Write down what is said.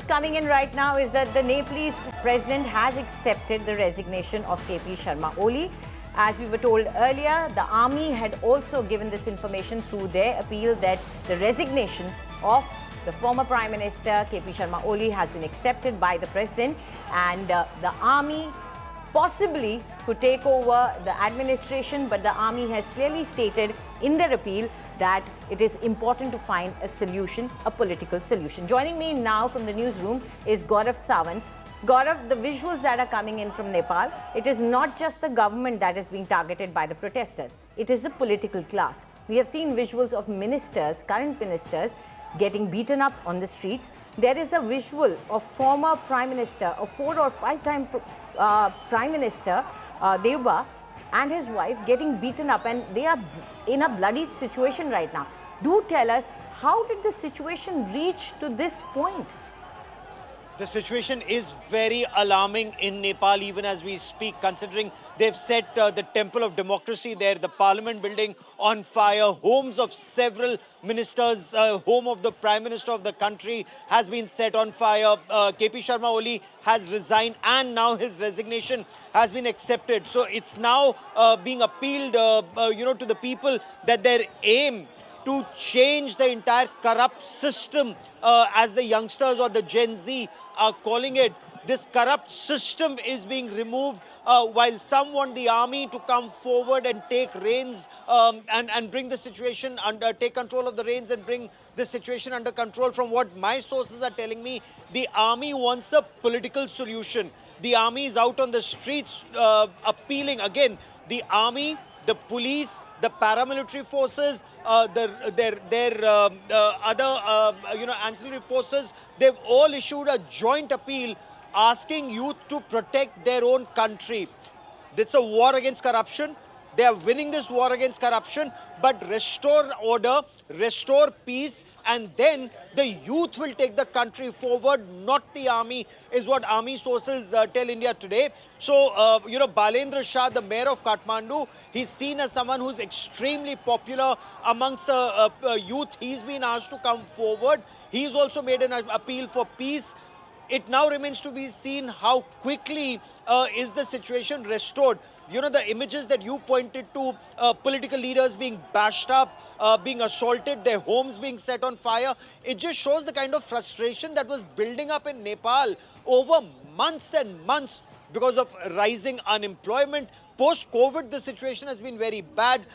coming in right now is that the Nepalese president has accepted the resignation of KP Sharma Oli. As we were told earlier, the army had also given this information through their appeal that the resignation of the former Prime Minister KP Sharma Oli has been accepted by the president, and the army possibly could take over the administration, but the army has clearly stated in their appeal that it is important to find a solution, a political solution. Joining me now from the newsroom is Gaurav Sawant. Gaurav, the visuals that are coming in from Nepal, it is not just the government that is being targeted by the protesters. It is the political class. We have seen visuals of ministers, current ministers, getting beaten up on the streets. There is a visual of former Prime Minister, a 4 or 5 time Prime Minister, Deuba, and his wife getting beaten up, and they are in a bloody situation right now. Do tell us, how did the situation reach to this point? The situation is very alarming in Nepal even as we speak, considering they've set the temple of democracy there, the parliament building, on fire. Homes of several ministers, home of the prime minister of the country has been set on fire. KP Sharma Oli has resigned, and now his resignation has been accepted. So it's now being appealed to the people that their aim to change the entire corrupt system, as the youngsters or the Gen Z are calling it. This corrupt system is being removed, while some want the army to come forward and take reins and bring the situation under, take control of the reins and bring the situation under control. From what my sources are telling me, the army wants a political solution. The army is out on the streets appealing. Again, the army, the police, the paramilitary forces, their other ancillary forces, they've all issued a joint appeal asking youth to protect their own country. It's a war against corruption. They are winning this war against corruption, but restore order, restore peace, and then the youth will take the country forward, not the army, is what army sources tell India today. So, Balendra Shah, the mayor of Kathmandu, he's seen as someone who's extremely popular amongst the youth. He's been asked to come forward. He's also made an appeal for peace. It now remains to be seen how quickly is the situation restored. You know, the images that you pointed to, political leaders being bashed up, being assaulted, their homes being set on fire. It just shows the kind of frustration that was building up in Nepal over months and months because of rising unemployment. Post-COVID, the situation has been very bad.